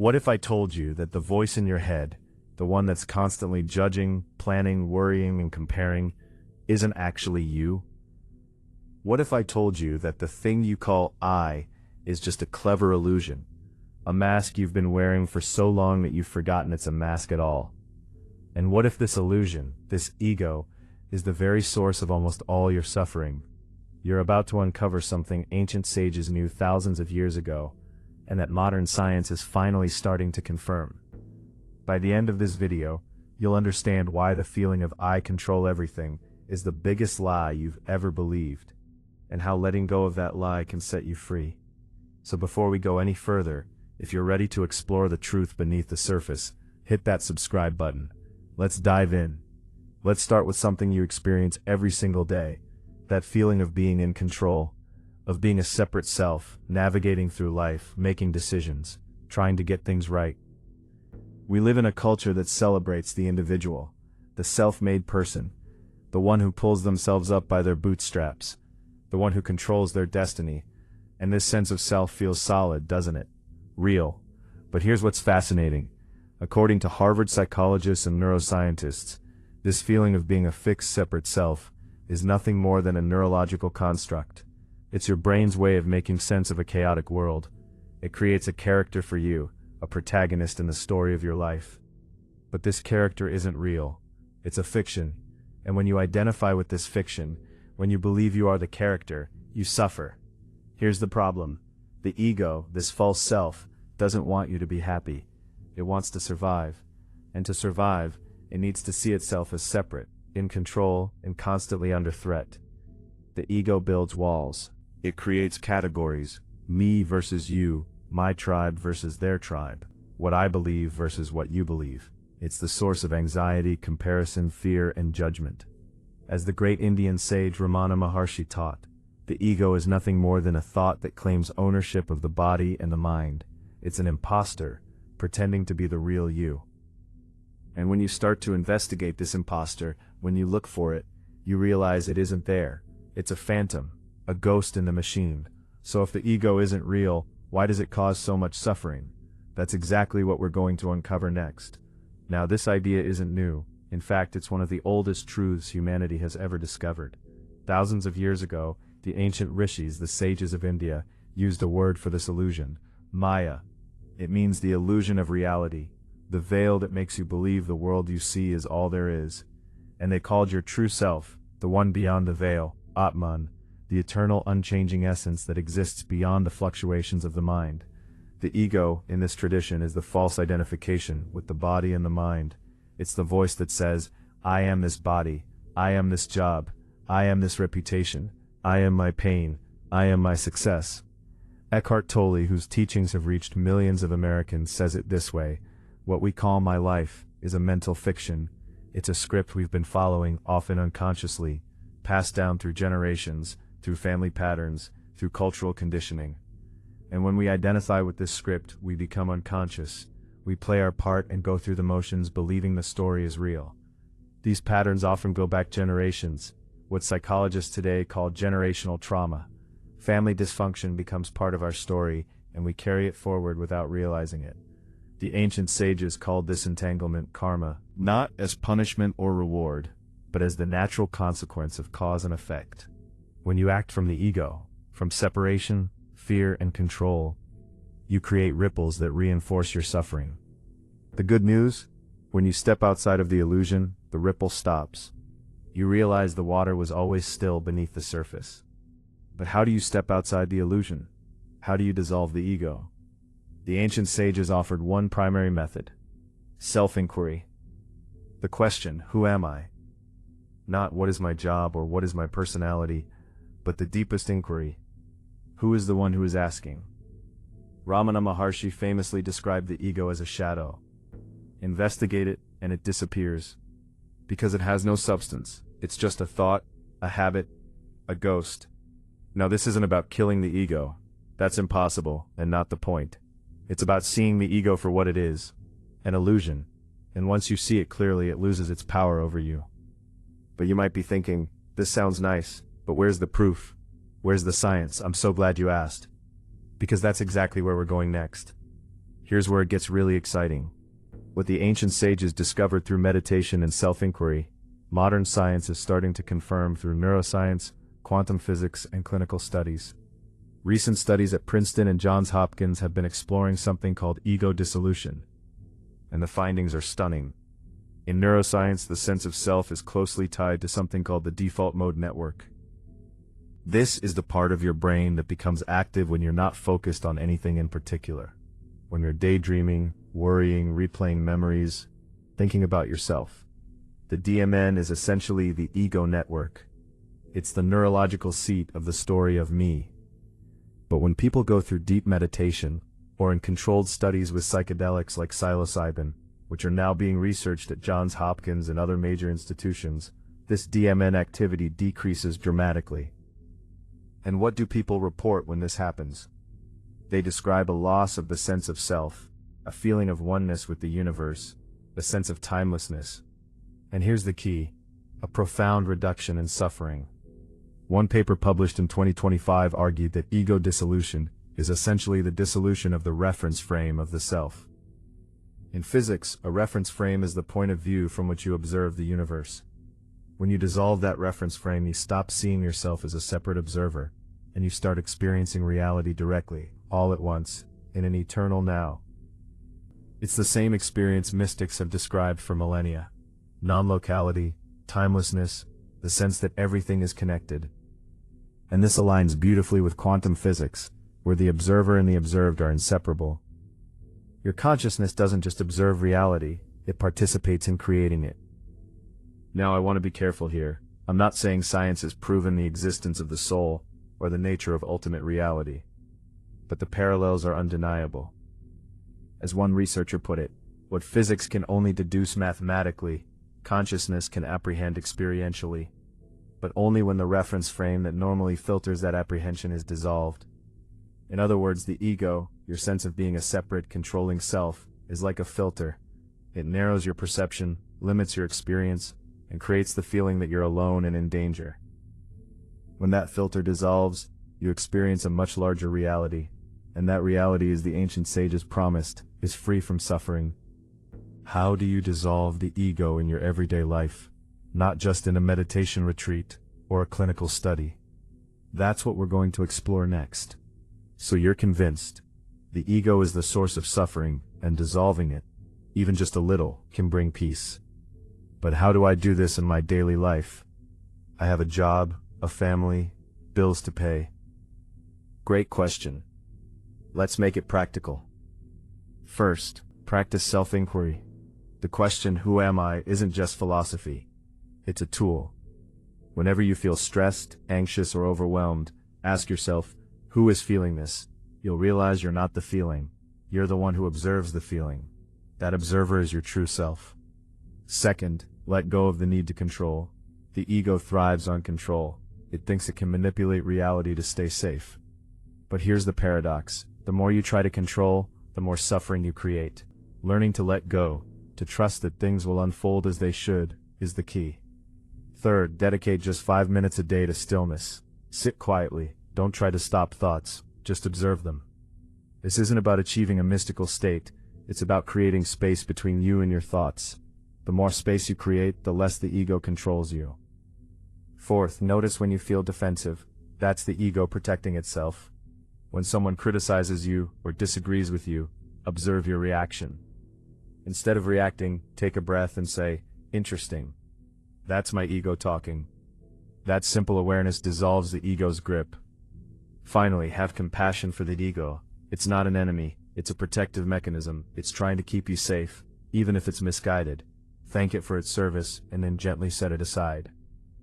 What if I told you that the voice in your head, the one that's constantly judging, planning, worrying, and comparing, isn't actually you? What if I told you that the thing you call I is just a clever illusion, a mask you've been wearing for so long that you've forgotten it's a mask at all? And what if this illusion, this ego, is the very source of almost all your suffering? You're about to uncover something ancient sages knew thousands of years ago, and that modern science is finally starting to confirm. By the end of this video, you'll understand why the feeling of I control everything is the biggest lie you've ever believed, and how letting go of that lie can set you free. So before we go any further, if you're ready to explore the truth beneath the surface, hit that subscribe button. Let's dive in. Let's start with something you experience every single day, that feeling of being in control, of being a separate self, navigating through life, making decisions, trying to get things right. We live in a culture that celebrates the individual, the self-made person, the one who pulls themselves up by their bootstraps, the one who controls their destiny, and this sense of self feels solid, doesn't it? Real. But here's what's fascinating. According to Harvard psychologists and neuroscientists, this feeling of being a fixed, separate self is nothing more than a neurological construct. It's your brain's way of making sense of a chaotic world. It creates a character for you, a protagonist in the story of your life. But this character isn't real. It's a fiction. And when you identify with this fiction, when you believe you are the character, you suffer. Here's the problem. The ego, this false self, doesn't want you to be happy. It wants to survive. And to survive, it needs to see itself as separate, in control, and constantly under threat. The ego builds walls. It creates categories. Me versus you, my tribe versus their tribe, what I believe versus what you believe. It's the source of anxiety, comparison, fear, and judgment. As the great Indian sage Ramana Maharshi taught, the ego is nothing more than a thought that claims ownership of the body and the mind. It's an imposter, pretending to be the real you. And when you start to investigate this imposter, when you look for it, you realize it isn't there. It's a phantom, a ghost in the machine. So if the ego isn't real, why does it cause so much suffering? That's exactly what we're going to uncover next. Now, this idea isn't new. In fact, it's one of the oldest truths humanity has ever discovered. Thousands of years ago, the ancient rishis, the sages of India, used a word for this illusion, Maya. It means the illusion of reality, the veil that makes you believe the world you see is all there is. And they called your true self, the one beyond the veil, Atman, the eternal unchanging essence that exists beyond the fluctuations of the mind. The ego, in this tradition, is the false identification with the body and the mind. It's the voice that says, I am this body, I am this job, I am this reputation, I am my pain, I am my success. Eckhart Tolle, whose teachings have reached millions of Americans, says it this way: what we call my life is a mental fiction. It's a script we've been following, often unconsciously, passed down through generations, through family patterns, through cultural conditioning. And when we identify with this script, we become unconscious. We play our part and go through the motions believing the story is real. These patterns often go back generations, what psychologists today call generational trauma. Family dysfunction becomes part of our story, and we carry it forward without realizing it. The ancient sages called this entanglement karma, not as punishment or reward, but as the natural consequence of cause and effect. When you act from the ego, from separation, fear, and control, you create ripples that reinforce your suffering. The good news? When you step outside of the illusion, the ripple stops. You realize the water was always still beneath the surface. But how do you step outside the illusion? How do you dissolve the ego? The ancient sages offered one primary method: self-inquiry. The question, who am I? Not what is my job or what is my personality, but the deepest inquiry: who is the one who is asking? Ramana Maharshi famously described the ego as a shadow. Investigate it, and it disappears. Because it has no substance. It's just a thought, a habit, a ghost. Now, this isn't about killing the ego. That's impossible, and not the point. It's about seeing the ego for what it is, an illusion. And once you see it clearly, it loses its power over you. But you might be thinking, this sounds nice, but where's the proof? Where's the science? I'm so glad you asked. Because that's exactly where we're going next. Here's where it gets really exciting. What the ancient sages discovered through meditation and self-inquiry, modern science is starting to confirm through neuroscience, quantum physics, and clinical studies. Recent studies at Princeton and Johns Hopkins have been exploring something called ego dissolution, and the findings are stunning. In neuroscience, the sense of self is closely tied to something called the default mode network. This is the part of your brain that becomes active when you're not focused on anything in particular. When you're daydreaming, worrying, replaying memories, thinking about yourself. The DMN is essentially the ego network. It's the neurological seat of the story of me. But when people go through deep meditation, or in controlled studies with psychedelics like psilocybin, which are now being researched at Johns Hopkins and other major institutions, this DMN activity decreases dramatically. And what do people report when this happens? They describe a loss of the sense of self, a feeling of oneness with the universe, a sense of timelessness. And here's the key: a profound reduction in suffering. One paper published in 2025 argued that ego dissolution is essentially the dissolution of the reference frame of the self. In physics, a reference frame is the point of view from which you observe the universe. When you dissolve that reference frame, you stop seeing yourself as a separate observer, and you start experiencing reality directly, all at once, in an eternal now. It's the same experience mystics have described for millennia. Non-locality, timelessness, the sense that everything is connected. And this aligns beautifully with quantum physics, where the observer and the observed are inseparable. Your consciousness doesn't just observe reality, it participates in creating it. Now I want to be careful here. I'm not saying science has proven the existence of the soul, or the nature of ultimate reality. But the parallels are undeniable. As one researcher put it, what physics can only deduce mathematically, consciousness can apprehend experientially, but only when the reference frame that normally filters that apprehension is dissolved. In other words, the ego, your sense of being a separate, controlling self, is like a filter. It narrows your perception, limits your experience, and creates the feeling that you're alone and in danger. When that filter dissolves, you experience a much larger reality, and that reality, as the ancient sages promised, is free from suffering. How do you dissolve the ego in your everyday life? Not just in a meditation retreat or a clinical study. That's what we're going to explore next. So you're convinced the ego is the source of suffering, and dissolving it, even just a little, can bring peace. But how do I do this in my daily life? I have a job, a family, bills to pay. Great question. Let's make it practical. First, practice self-inquiry. The question, who am I, isn't just philosophy. It's a tool. Whenever you feel stressed, anxious, or overwhelmed, ask yourself, who is feeling this? You'll realize you're not the feeling. You're the one who observes the feeling. That observer is your true self. Second, let go of the need to control. The ego thrives on control. It thinks it can manipulate reality to stay safe. But here's the paradox. The more you try to control, the more suffering you create. Learning to let go, to trust that things will unfold as they should, is the key. Third, dedicate just 5 minutes a day to stillness. Sit quietly. Don't try to stop thoughts. Just observe them. This isn't about achieving a mystical state. It's about creating space between you and your thoughts. The more space you create, the less the ego controls you. Fourth, notice when you feel defensive. That's the ego protecting itself. When someone criticizes you or disagrees with you, observe your reaction. Instead of reacting, take a breath and say, interesting. That's my ego talking. That simple awareness dissolves the ego's grip. Finally, have compassion for the ego. It's not an enemy, it's a protective mechanism. It's trying to keep you safe, even if it's misguided. Thank it for its service, and then gently set it aside.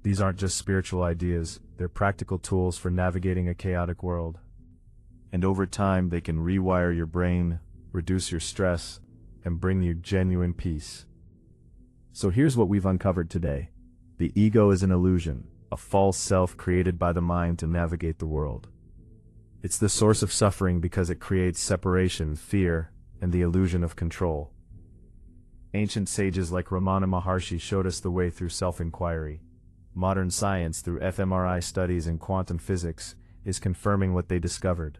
These aren't just spiritual ideas, they're practical tools for navigating a chaotic world. And over time, they can rewire your brain, reduce your stress, and bring you genuine peace. So here's what we've uncovered today. The ego is an illusion, a false self created by the mind to navigate the world. It's the source of suffering because it creates separation, fear, and the illusion of control. Ancient sages like Ramana Maharshi showed us the way through self-inquiry. Modern science, through fMRI studies and quantum physics, is confirming what they discovered.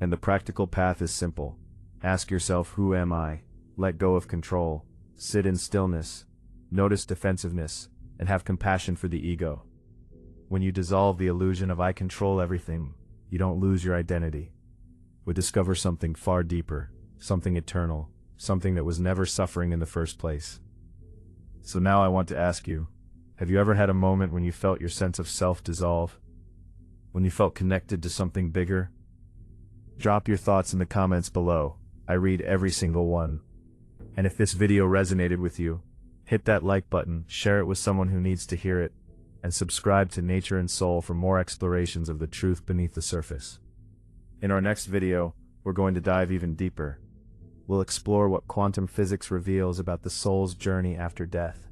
And the practical path is simple. Ask yourself, who am I? Let go of control. Sit in stillness. Notice defensiveness, and have compassion for the ego. When you dissolve the illusion of I control everything, you don't lose your identity. We discover something far deeper, something eternal, something that was never suffering in the first place. So now I want to ask you, have you ever had a moment when you felt your sense of self dissolve? When you felt connected to something bigger? Drop your thoughts in the comments below. I read every single one. And if this video resonated with you, hit that like button, share it with someone who needs to hear it, and subscribe to Nature and Soul for more explorations of the truth beneath the surface. In our next video, we're going to dive even deeper. We'll explore what quantum physics reveals about the soul's journey after death.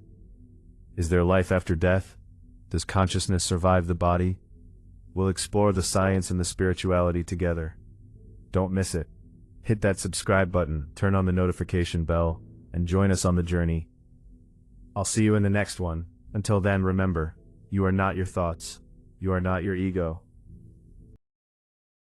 Is there life after death? Does consciousness survive the body? We'll explore the science and the spirituality together. Don't miss it. Hit that subscribe button, turn on the notification bell, and join us on the journey. I'll see you in the next one. Until then, remember, you are not your thoughts. You are not your ego.